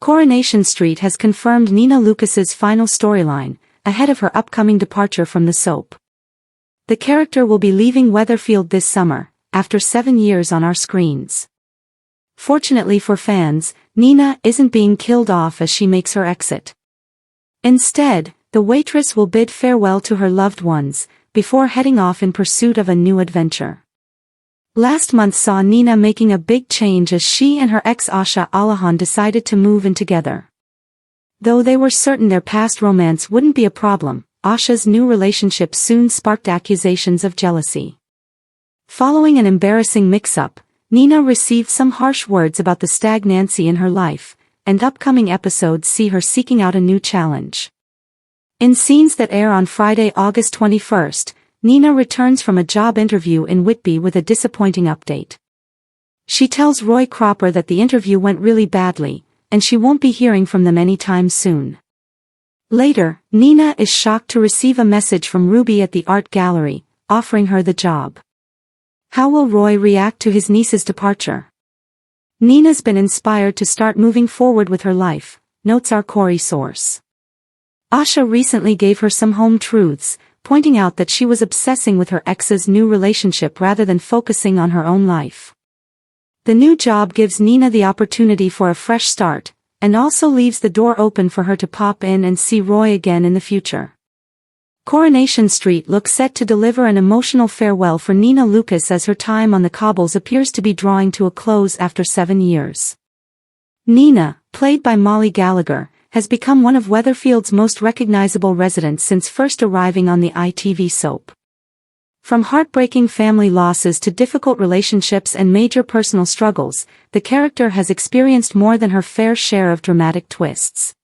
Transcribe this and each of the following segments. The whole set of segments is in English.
Coronation Street has confirmed Nina Lucas's final storyline, ahead of her upcoming departure from the soap. The character will be leaving Weatherfield this summer, after 7 years on our screens. Fortunately for fans, Nina isn't being killed off as she makes her exit. Instead, the waitress will bid farewell to her loved ones, before heading off in pursuit of a new adventure. Last month saw Nina making a big change as she and her ex Asha Alahan decided to move in together. Though they were certain their past romance wouldn't be a problem, Asha's new relationship soon sparked accusations of jealousy. Following an embarrassing mix-up, Nina received some harsh words about the stagnancy in her life, and upcoming episodes see her seeking out a new challenge. In scenes that air on Friday, August 21st, Nina returns from a job interview in Whitby with a disappointing update. She tells Roy Cropper that the interview went really badly, and she won't be hearing from them anytime soon. Later, Nina is shocked to receive a message from Ruby at the art gallery, offering her the job. How will Roy react to his niece's departure? Nina's been inspired to start moving forward with her life, notes our Corrie source. Asha recently gave her some home truths, pointing out that she was obsessing with her ex's new relationship rather than focusing on her own life. The new job gives Nina the opportunity for a fresh start, and also leaves the door open for her to pop in and see Roy again in the future. Coronation Street looks set to deliver an emotional farewell for Nina Lucas as her time on the cobbles appears to be drawing to a close after 7 years. Nina, played by Molly Gallagher, has become one of Weatherfield's most recognizable residents since first arriving on the ITV soap. From heartbreaking family losses to difficult relationships and major personal struggles, the character has experienced more than her fair share of dramatic twists.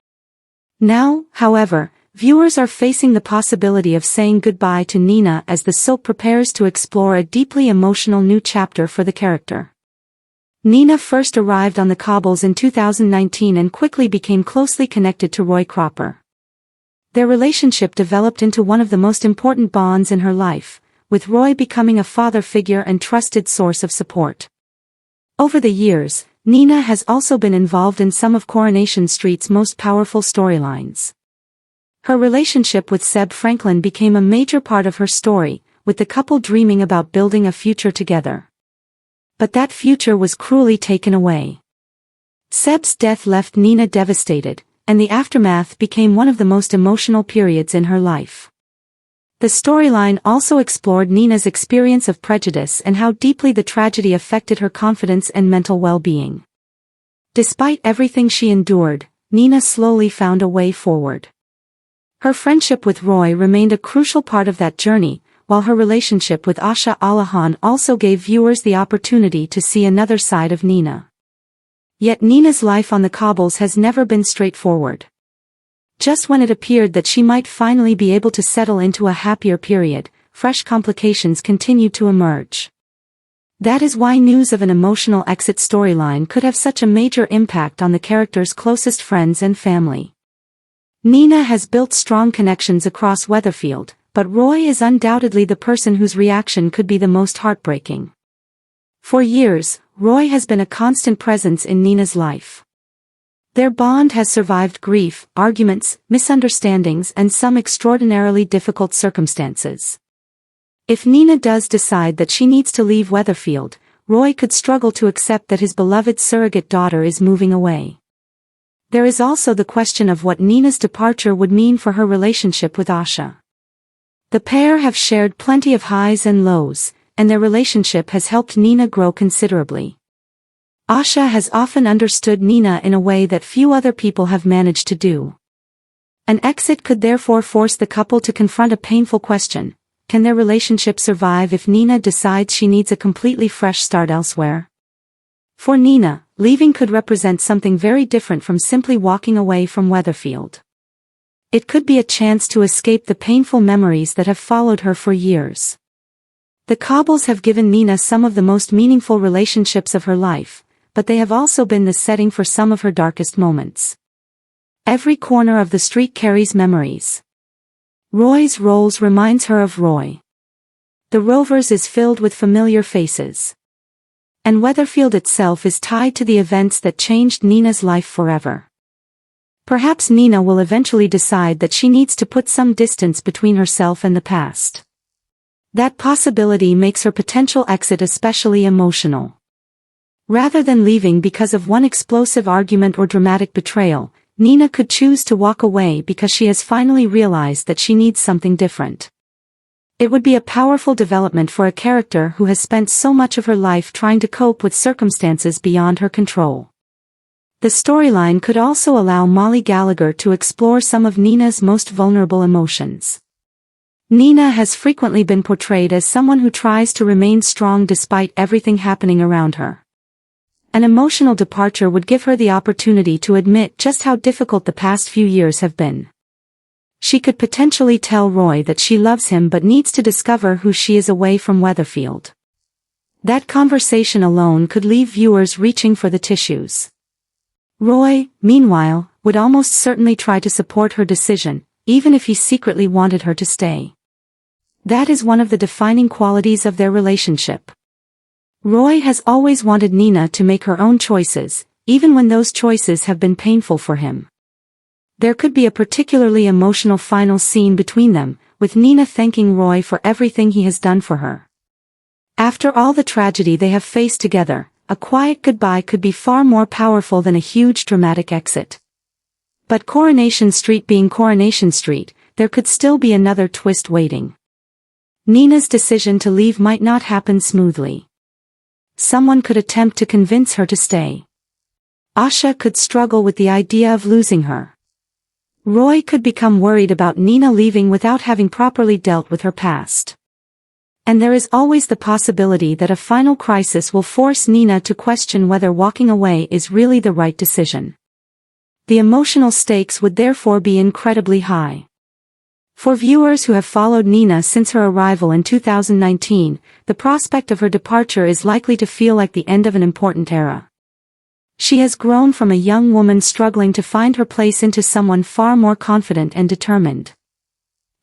Now, however, viewers are facing the possibility of saying goodbye to Nina as the soap prepares to explore a deeply emotional new chapter for the character. Nina first arrived on the cobbles in 2019 and quickly became closely connected to Roy Cropper. Their relationship developed into one of the most important bonds in her life, with Roy becoming a father figure and trusted source of support. Over the years, Nina has also been involved in some of Coronation Street's most powerful storylines. Her relationship with Seb Franklin became a major part of her story, with the couple dreaming about building a future together. But that future was cruelly taken away. Seb's death left Nina devastated, and the aftermath became one of the most emotional periods in her life. The storyline also explored Nina's experience of prejudice and how deeply the tragedy affected her confidence and mental well-being. Despite everything she endured, Nina slowly found a way forward. Her friendship with Roy remained a crucial part of that journey, while her relationship with Asha Alahan also gave viewers the opportunity to see another side of Nina. Yet Nina's life on the cobbles has never been straightforward. Just when it appeared that she might finally be able to settle into a happier period, fresh complications continued to emerge. That is why news of an emotional exit storyline could have such a major impact on the character's closest friends and family. Nina has built strong connections across Weatherfield, but Roy is undoubtedly the person whose reaction could be the most heartbreaking. For years, Roy has been a constant presence in Nina's life. Their bond has survived grief, arguments, misunderstandings, and some extraordinarily difficult circumstances. If Nina does decide that she needs to leave Weatherfield, Roy could struggle to accept that his beloved surrogate daughter is moving away. There is also the question of what Nina's departure would mean for her relationship with Asha. The pair have shared plenty of highs and lows, and their relationship has helped Nina grow considerably. Asha has often understood Nina in a way that few other people have managed to do. An exit could therefore force the couple to confront a painful question: can their relationship survive if Nina decides she needs a completely fresh start elsewhere? For Nina, leaving could represent something very different from simply walking away from Weatherfield. It could be a chance to escape the painful memories that have followed her for years. The cobbles have given Nina some of the most meaningful relationships of her life, but they have also been the setting for some of her darkest moments. Every corner of the street carries memories. Roy's Rolls reminds her of Roy. The Rovers is filled with familiar faces. And Weatherfield itself is tied to the events that changed Nina's life forever. Perhaps Nina will eventually decide that she needs to put some distance between herself and the past. That possibility makes her potential exit especially emotional. Rather than leaving because of one explosive argument or dramatic betrayal, Nina could choose to walk away because she has finally realized that she needs something different. It would be a powerful development for a character who has spent so much of her life trying to cope with circumstances beyond her control. The storyline could also allow Molly Gallagher to explore some of Nina's most vulnerable emotions. Nina has frequently been portrayed as someone who tries to remain strong despite everything happening around her. An emotional departure would give her the opportunity to admit just how difficult the past few years have been. She could potentially tell Roy that she loves him but needs to discover who she is away from Weatherfield. That conversation alone could leave viewers reaching for the tissues. Roy, meanwhile, would almost certainly try to support her decision, even if he secretly wanted her to stay. That is one of the defining qualities of their relationship. Roy has always wanted Nina to make her own choices, even when those choices have been painful for him. There could be a particularly emotional final scene between them, with Nina thanking Roy for everything he has done for her. After all the tragedy they have faced together, a quiet goodbye could be far more powerful than a huge dramatic exit. But Coronation Street being Coronation Street, there could still be another twist waiting. Nina's decision to leave might not happen smoothly. Someone could attempt to convince her to stay. Asha could struggle with the idea of losing her. Roy could become worried about Nina leaving without having properly dealt with her past. And there is always the possibility that a final crisis will force Nina to question whether walking away is really the right decision. The emotional stakes would therefore be incredibly high. For viewers who have followed Nina since her arrival in 2019, the prospect of her departure is likely to feel like the end of an important era. She has grown from a young woman struggling to find her place into someone far more confident and determined.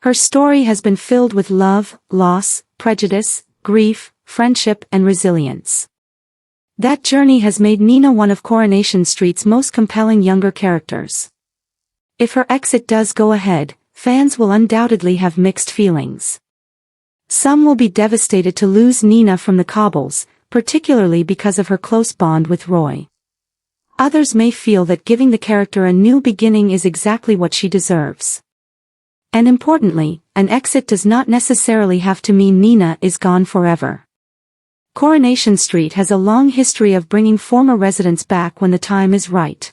Her story has been filled with love, loss, prejudice, grief, friendship, and resilience. That journey has made Nina one of Coronation Street's most compelling younger characters. If her exit does go ahead, fans will undoubtedly have mixed feelings. Some will be devastated to lose Nina from the cobbles, particularly because of her close bond with Roy. Others may feel that giving the character a new beginning is exactly what she deserves. And importantly, an exit does not necessarily have to mean Nina is gone forever. Coronation Street has a long history of bringing former residents back when the time is right.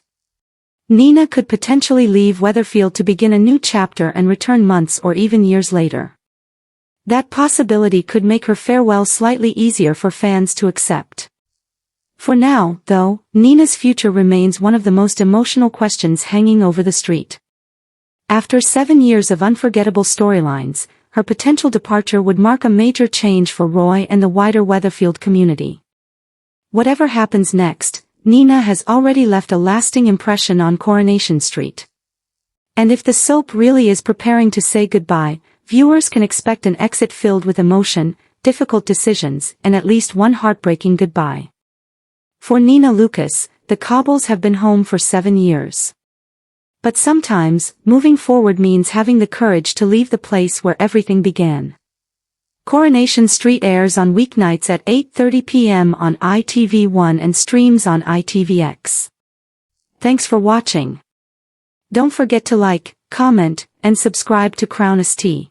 Nina could potentially leave Weatherfield to begin a new chapter and return months or even years later. That possibility could make her farewell slightly easier for fans to accept. For now, though, Nina's future remains one of the most emotional questions hanging over the street. After 7 years of unforgettable storylines, her potential departure would mark a major change for Roy and the wider Weatherfield community. Whatever happens next, Nina has already left a lasting impression on Coronation Street. And if the soap really is preparing to say goodbye, viewers can expect an exit filled with emotion, difficult decisions, and at least one heartbreaking goodbye. For Nina Lucas, the cobbles have been home for 7 years. But sometimes, moving forward means having the courage to leave the place where everything began. Coronation Street airs on weeknights at 8:30 p.m. on ITV1 and streams on ITVX. Thanks for watching. Don't forget to like, comment, and subscribe to Crown ST.